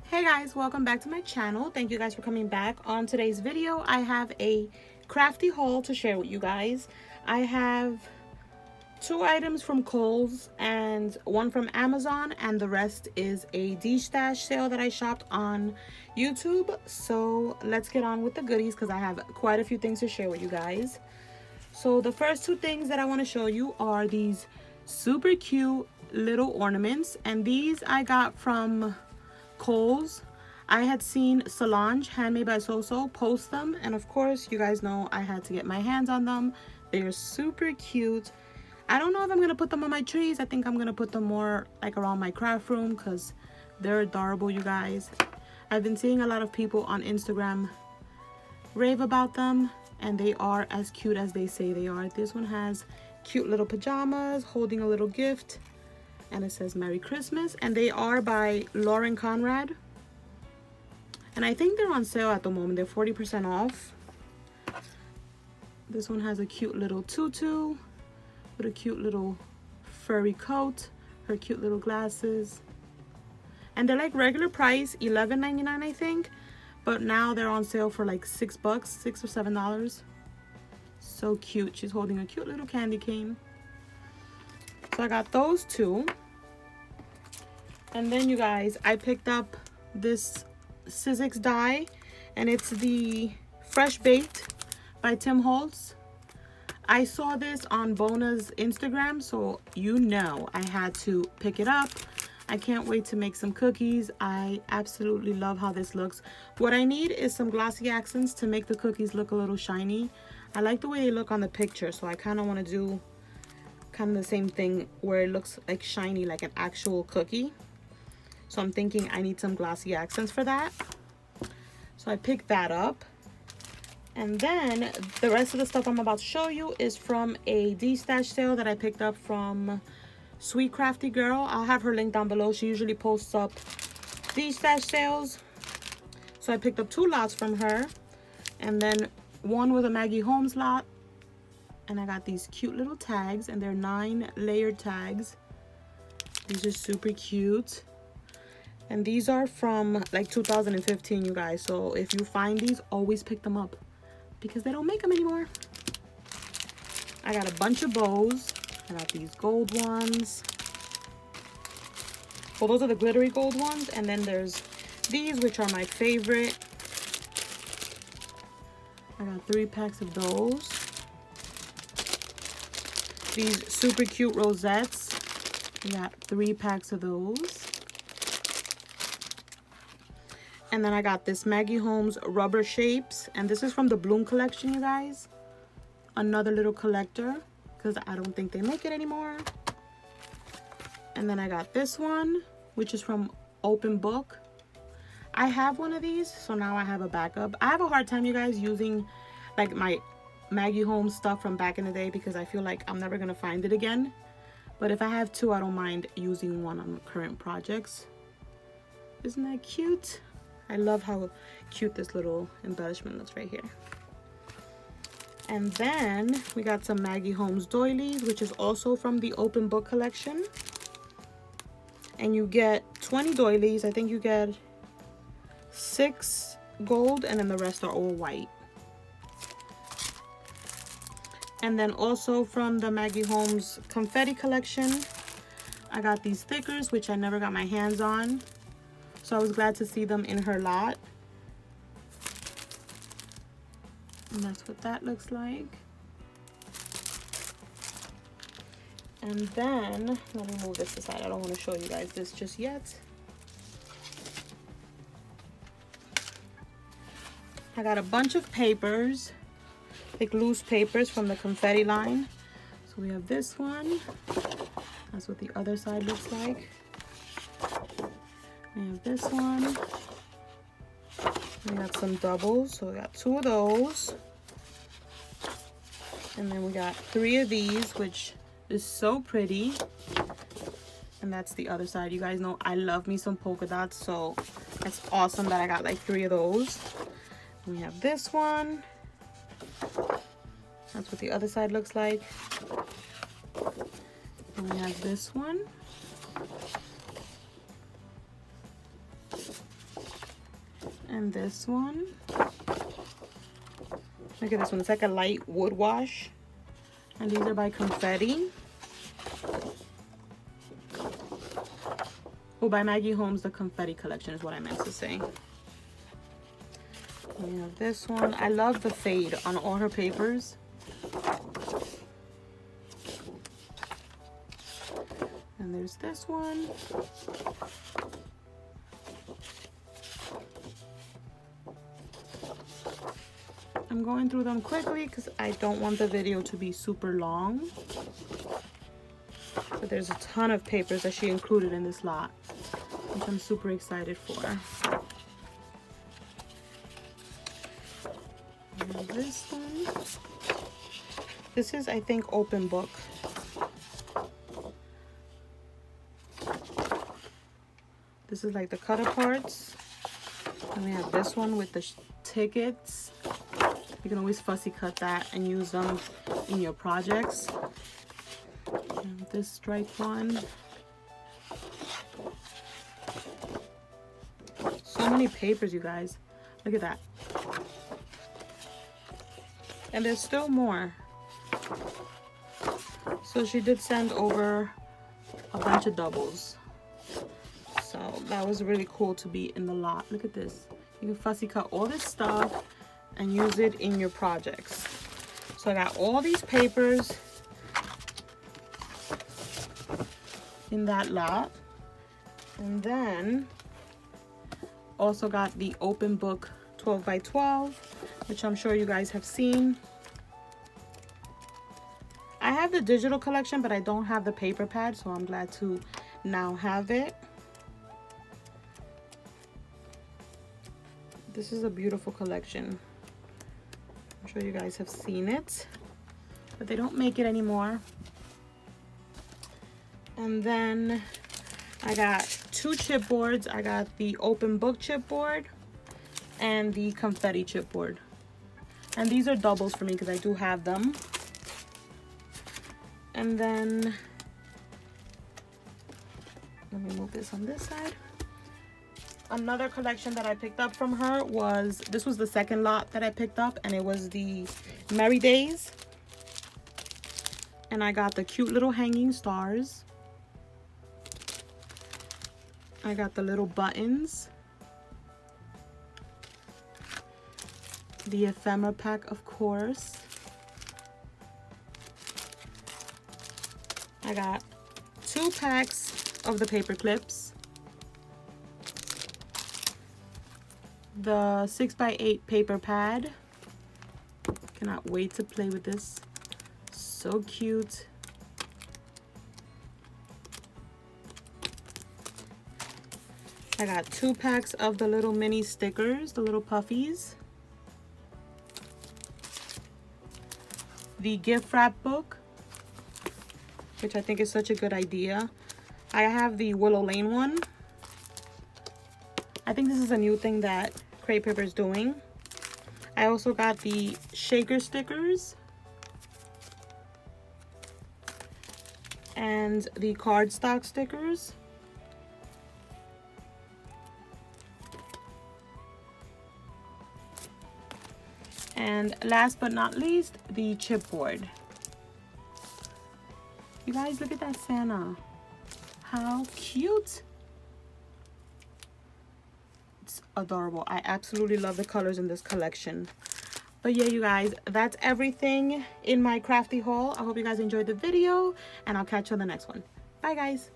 Hey guys, welcome back to my channel. Thank you guys for coming back. On today's video, I have a crafty haul to share with you guys. I have 2 items from Kohl's and 1 from Amazon, and the rest is a D-stash sale that I shopped on YouTube. So let's get on with the goodies because I have quite a few things to share with you guys. So the first 2 things that I want to show you are these super cute little ornaments, and these I got from Kohl's. I had seen Solange, Handmade by So post them, and of course you guys know I had to get my hands on them. They are super cute. I don't know if I'm gonna put them on my trees. I think I'm gonna put them more like around my craft room because they're adorable, you guys. I've been seeing a lot of people on Instagram rave about them, and they are as cute as they say they are. This one has cute little pajamas holding a little gift, and it says Merry Christmas, and they are by Lauren Conrad, and I think they're on sale at the moment. They're 40% off. This one has a cute little tutu with a cute little furry coat, her cute little glasses, and they're like regular price $11.99 I think, but now they're on sale for like $6, $6 or $7. So cute. She's holding a cute little candy cane. So I got those 2. And then you guys, I picked up this Sizzix die, and it's the Fresh Baked by Tim Holtz. I saw this on Bona's Instagram, so you know I had to pick it up. I can't wait to make some cookies. I absolutely love how this looks. What I need is some glossy accents to make the cookies look a little shiny. I like the way they look on the picture, so I kind of want to do kind of the same thing where it looks like shiny, like an actual cookie. So I'm thinking I need some glossy accents for that. So I picked that up. And then the rest of the stuff I'm about to show you is from a D-stash sale that I picked up from Sweet Crafty Girl. I'll have her link down below. She usually posts up D-stash sales. So I picked up 2 lots from her. And then one with a Maggie Holmes lot. And I got these cute little tags, and they're 9 layered tags. These are super cute. And these are from like 2015, you guys. So if you find these, always pick them up because they don't make them anymore. I got a bunch of bows. I got these gold ones. Well, those are the glittery gold ones. And then there's these, which are my favorite. I got 3 packs of those. These super cute rosettes. I got 3 packs of those. And then I got this Maggie Holmes rubber shapes, and this is from the Bloom collection, you guys. Another little collector because I don't think they make it anymore. And then I got this one, which is from Open Book. I have one of these, so now I have a backup. I have a hard time, you guys, using like my Maggie Holmes stuff from back in the day because I feel like I'm never gonna find it again. But if I have 2, I don't mind using one on current projects. Isn't that cute? I love how cute this little embellishment looks right here. And then we got some Maggie Holmes doilies, which is also from the Open Book collection. And you get 20 doilies. I think you get 6 gold, and then the rest are all white. And then also from the Maggie Holmes confetti collection, I got these stickers, which I never got my hands on. So I was glad to see them in her lot. And that's what that looks like. And then, let me move this aside. I don't want to show you guys this just yet. I got a bunch of papers, like loose papers from the confetti line. So we have this one. That's what the other side looks like. We have this one. We got some doubles, so we got 2 of those. And then we got 3 of these, which is so pretty. And that's the other side. You guys know I love me some polka dots, so it's awesome that I got like 3 of those. And we have this one. That's what the other side looks like. And we have this one. And this one. Look at this one. It's like a light wood wash. And these are by Confetti. Oh, by Maggie Holmes, the Confetti collection is what I meant to say. We have this one. I love the fade on all her papers. And there's this one. I'm going through them quickly because I don't want the video to be super long. But there's a ton of papers that she included in this lot, which I'm super excited for. And this one. This is, I think, open book. This is like the cut aparts. And we have this one with the tickets. You can always fussy cut that and use them in your projects. And this striped one. So many papers, you guys. Look at that. And there's still more. So she did send over a bunch of doubles. So that was really cool to be in the lot. Look at this. You can fussy cut all this stuff and use it in your projects. So I got all these papers in that lot. And then also got the open book 12 by 12, which I'm sure you guys have seen. I have the digital collection, but I don't have the paper pad, so I'm glad to now have it. This is a beautiful collection. I'm sure you guys have seen it, but they don't make it anymore. And then I got two chipboards. I got the open book chipboard and the confetti chipboard. And these are doubles for me because I do have them. And then, let me move this on this side. Another collection that I picked up from her was, this was the second lot that I picked up, and it was the Merry Days. And I got the cute little hanging stars. I got the little buttons. The ephemera pack, of course. I got 2 packs of the paper clips. The 6x8 paper pad. Cannot wait to play with this. So cute. I got 2 packs of the little mini stickers, the little puffies. The gift wrap book, which I think is such a good idea. I have the Willow Lane one. I think this is a new thing that Crate Paper is doing. I also got the shaker stickers and the cardstock stickers. And last but not least, the chipboard. You guys, look at that Santa. How cute. It's adorable. I absolutely love the colors in this collection. But yeah, you guys, that's everything in my crafty haul. I hope you guys enjoyed the video, and I'll catch you on the next one. Bye, guys.